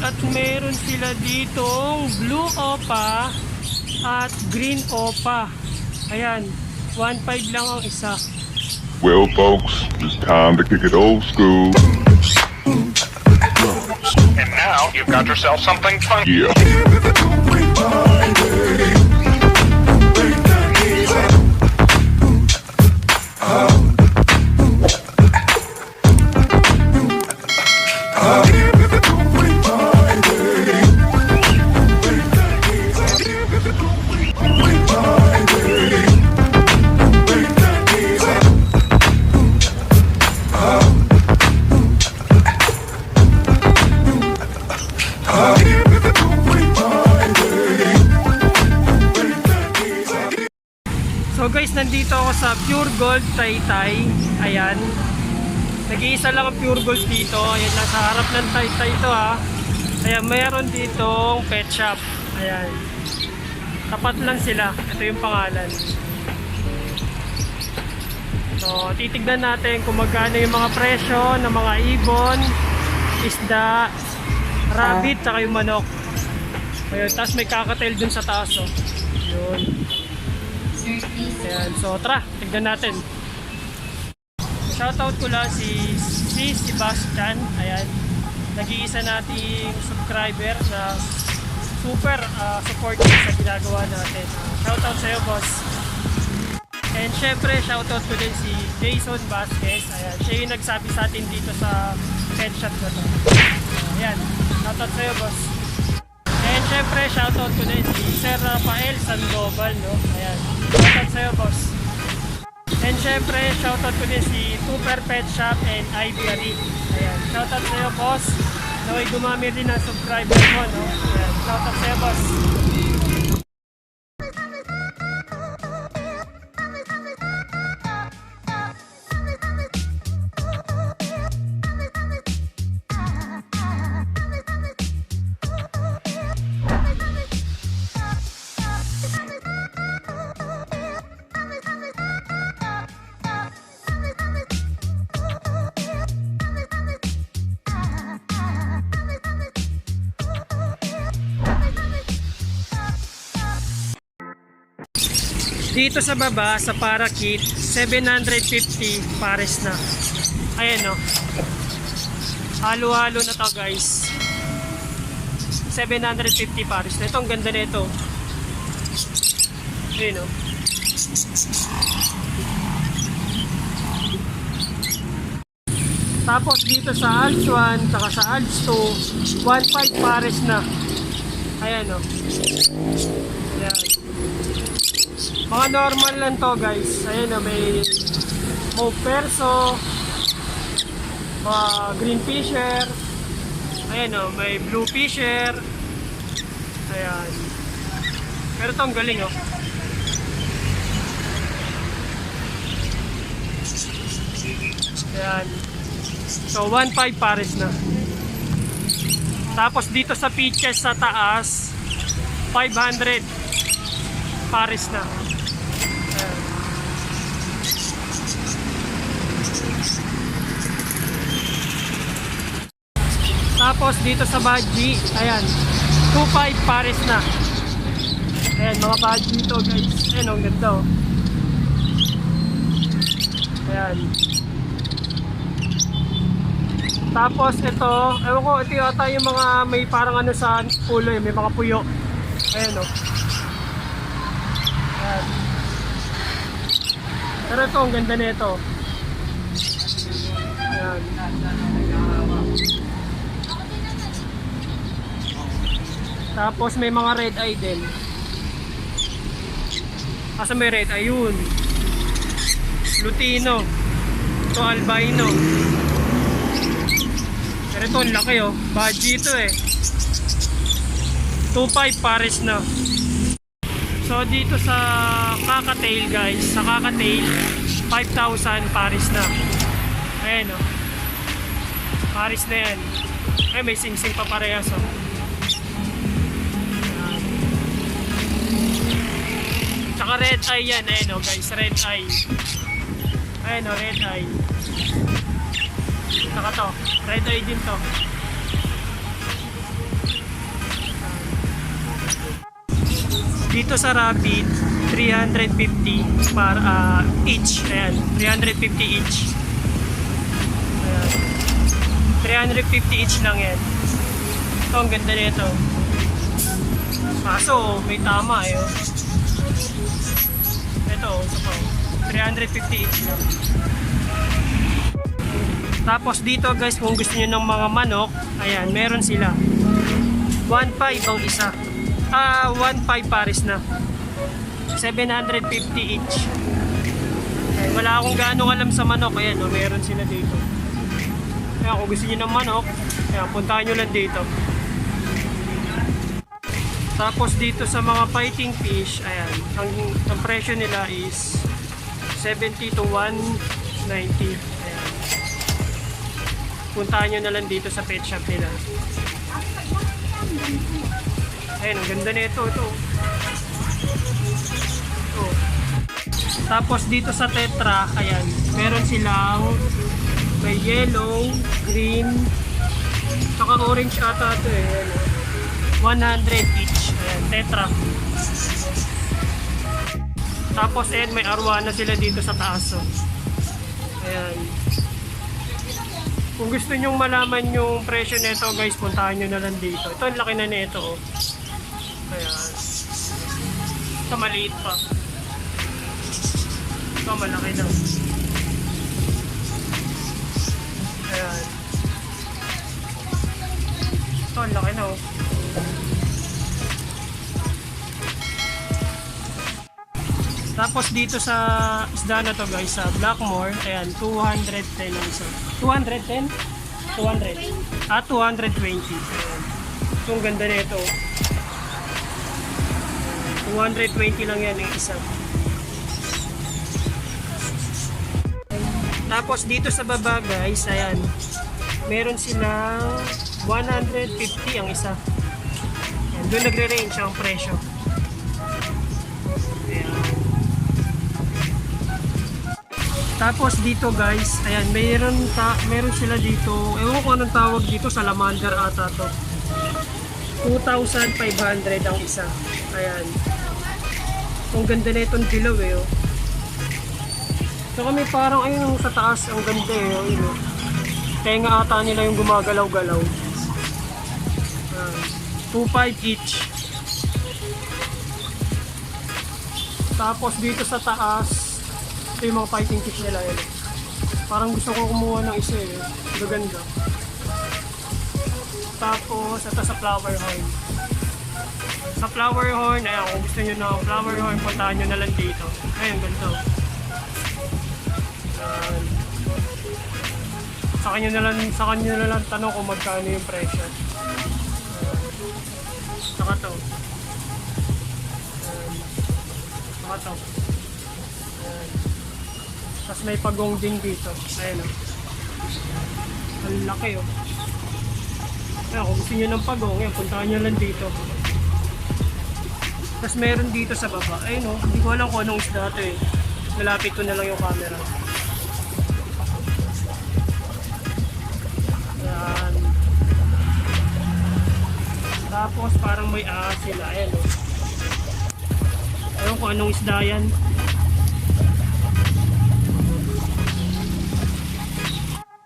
at meron sila ditong blue opa at green opa. Ayan, 1.5 lang ang isa. Well, folks, it's time to kick it old school. And now you've got yourself something fun. Yeah. So guys, nandito ako sa Pure Gold Taytay. Ayan. Nag-iisa lang ang Pure Gold dito. Ayan, nasa harap ng Taytay ito ha. Ayan, mayroon ditong pet shop. Ayan. Tapat lang sila. Ito yung pangalan. So, titignan natin kung magkano yung mga presyo ng mga ibon, isda, rabbit, saka yung manok. Ayun, tapos may kakatail dun sa taas. Oh. Yun. Ayan, so tara, tignan natin. Shoutout ko lang si Sebastian. Ayan, nag-iisa nating subscriber na super supportive sa ginagawa natin. Shoutout sa'yo, boss. And syempre, shoutout ko din si Jason Vasquez. Ayan, siya yung nagsabi sa atin dito sa headshot na to. Ayan, shoutout sa'yo, boss. And syempre, shoutout ko din si Sir Rafael Sandoval, no? Ayan, shoutout sa'yo, boss. And syempre, shoutout ko din si Super Pet Shop and Ivory. Ayan, shoutout sa'yo, boss. Naway dumami din ang subscriber mo, no? Ayan, shoutout sa'yo, boss. Dito sa baba, sa Parakit, 750 pares na. Ayan o. Halo-halo na to guys. 750 pares na. Ito, ang ganda na ito. Ayan o. Tapos dito sa Alps 1, saka sa Alps 2, 1.5 pares na. Ayan o. Ayan. Mga normal lang to guys. Ayan na, may mauve perso, green fisher, ayan o, may blue fisher. Ayan. Pero ito ang galing o. Ayan. So 1.5 pares na. Tapos dito sa peaches sa taas, 500 pares na. Ayan. Tapos dito sa Baji, ayan, 2.5 pares na. Ayan, mga Baji ito guys. Ayan, ang ganda oh. Ayan. Tapos ito, ewan ko, ito yata yung mga may parang ano sa pulo eh, may mga puyo. Ayan oh. Ayan. Pero ito, ang ganda nito. Ayan. Tapos may mga red eye din. Asa may red eye? Yun. Lutino. Ito albino. Pero ito, ang laki oh. Baji ito eh. 2.5 pares na. So dito sa Kakatail guys, sa Kakatail 5,000 pares na. Ayan o. Pares na yan. Ay, may sing-sing pa parehas o. Tsaka red eye yan. Ayan o guys, red eye. Ayan o, red eye. Tsaka to, red eye din to. Dito sa rabbit, 350 para each. Ayan, 350 each. Ayan. 350 each lang yan. Ito, ang ganda nito. Kaso, may tama eh. Oh. Ito, ito pa. 350 each lang. Tapos dito guys, kung gusto niyo ng mga manok, ayan, meron sila. 1.5 ang isa. 1.5 pares na. 750 each. Ayan, wala akong gaano alam sa manok. Ayan, meron sila dito. Ayan, kung gusto niyo ng manok, ayan, puntahan nyo lang dito. Tapos dito sa mga fighting fish, ayan, ang presyo nila is 70 to 190. Ayan. Puntahan nyo na lang dito sa pet shop nila. Ayan, ang ganda nito. Ito. Tapos dito sa Tetra, ayan, meron silang may yellow, green, saka orange ata ito eh. Ayan, 100 each. Ayan, Tetra. Tapos ayan, may arwana sila dito sa taas. Ayan. Kung gusto nyong malaman yung presyo nito guys, puntahan nyo na lang dito. Ito ang laki na nito. Oh. Ayan. Ito maliit pa. Ito malaki na. Ayan. Ito ang laki na. Oh. Tapos dito sa isda na to guys, sa Blackmore, ayan, 210 ang isa. 210? 200. 220. Ayan. Itong ganda na ito. 220 lang yan ang isa. Tapos dito sa baba guys, ayan, meron silang 150 ang isa. Ayan, doon nagre-range ang presyo. Tapos dito guys, ayan, meron sila dito, ewan ko anong tawag dito, salamander ata to. 2,500 ang isa. Ayan. Ang ganda na itong dilaw eh. Oh. So kami parang ayun sa taas, ang ganda eh. Oh, yun, oh. Tenga ata nila yung gumagalaw-galaw. 2,500 each. Tapos dito sa taas, ito yung mga fighting fish nila yun. Parang gusto ko kumuha ng isa eh. Gaganda. Tapos ito sa flower horn. Sa flower horn, ayan, kung gusto nyo ng flower horn, puntahan nyo na lang dito. Ayun, ganito. Sa kanya na lang tanong kung magkano yung presyo. Saka to. Saka to. Tapos may pagong din dito. Ayan o. Ang laki o. Ayan, kung gusto nyo ng pagong, ayan, puntahan nyo lang dito. Tapos meron dito sa baba. Ayun o, hindi ko alam kung anong isda ito eh. Nalapit ko na lang yung camera. Ayan. Tapos parang may ahas sila. Ayan o. Ayun kung anong isda yan.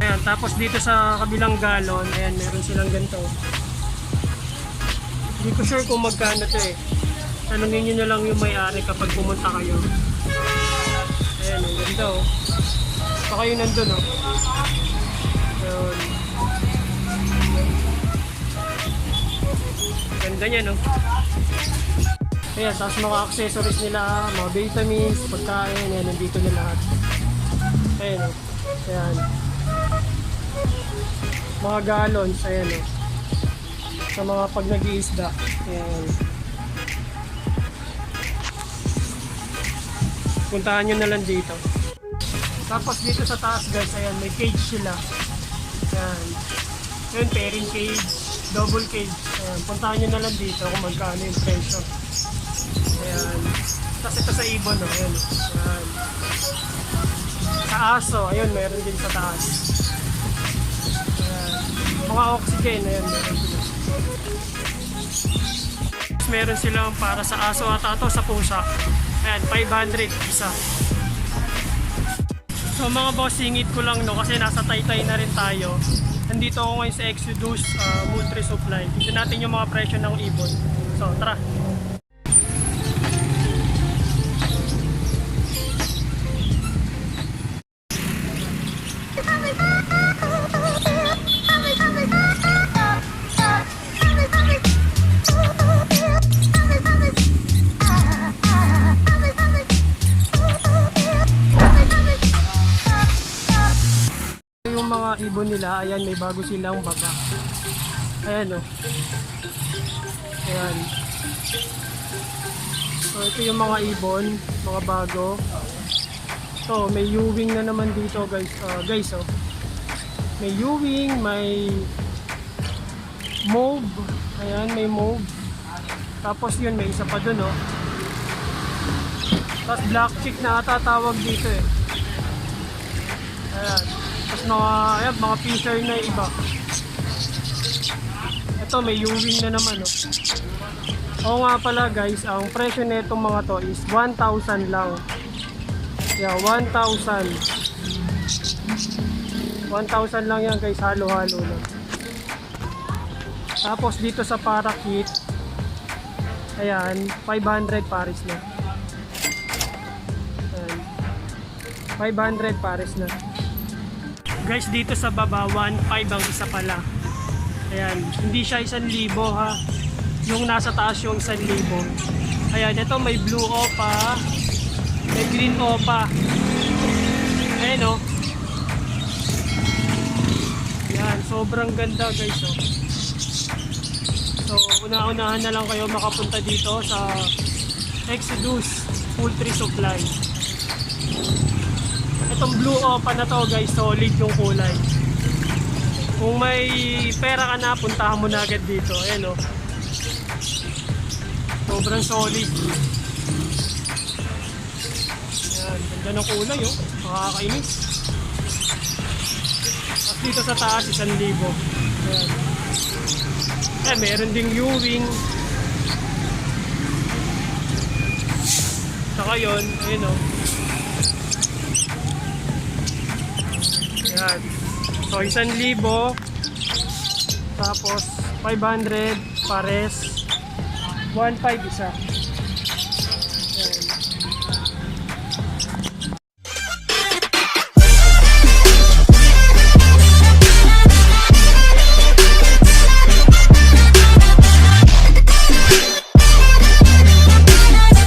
Ayan, tapos dito sa kabilang galon, ayan, meron silang ganito. Hindi ko sure kung magkano to eh. Tanungin nyo na lang yung may-ari kapag pumunta kayo. Ayan, ang ganda oh. Baka yun nandun oh. Ayan. Ganda niya no. Ayan, tapos mga accessories nila, mga vitamins, pagkain, ayan, nandito na lahat. Ayan oh. Ayan. Mga gallons, ayan o. Sa mga pag nag-iisda. Ayan. Puntahan nyo na lang dito. Tapos dito sa taas guys, ayan, may cage sila. Ayan. Ayan, pairing cage, double cage. Ayan, puntahan nyo na lang dito kung magkano yung presyo. Ayan. Tapos ito sa ibon o. Ayan. Ayan. Sa aso, ayun, meron din sa taas. Mga oxygen, ayan. meron silang para sa aso at ato sa pusa. Ayan, 500 isa. So mga boss, singit ko lang no kasi nasa Taytay na rin tayo. Nandito ako ngayon sa Exodus Poultry Supply. Tignan natin yung mga presyo ng ibon. So tara. Yung mga ibon nila, ayan, may bago silang baga. Ayan o. Ayan. So ito yung mga ibon, mga bago. So may U-wing na naman dito guys. Guys oh. May U-wing, may mauve. Ayan, may mauve. Tapos yun, may isa pa dun oh. Tapos black chick na ata tawag dito eh. Ayan. Tapos ayan, mga fisher na iba. Ito may U-wing na naman oh. Oo nga pala guys, ang presyo nitong mga to is 1,000 lang. Yeah, 1,000. 1,000 lang yan guys, halo-halo lang. Tapos dito sa parakeet, ayan, 500 pares na. Ayan, 500 pares na. Guys, dito sa baba, 1,500 ang isa pala. Ayan, hindi siya 1,000 ha. Yung nasa taas yung 1,000. Ayan, ito may blue opa, may green opa. Ayan o. Ayan, sobrang ganda guys o. So, una-unahan na lang kayo makapunta dito sa Exodus Poultry Supply. Itong blue opa na to guys, solid yung kulay. Kung may pera ka na, puntahan mo na agad dito. Ayan o. Sobrang solid. Ayan, ganda ng kulay oh. Makakainis. At dito sa taas, 1,000. Ayan. Eh, meron ding U-wing. Saka yun, ayun oh. Ayan. So, 1,000. Tapos, 500 pares. 1,500 isa.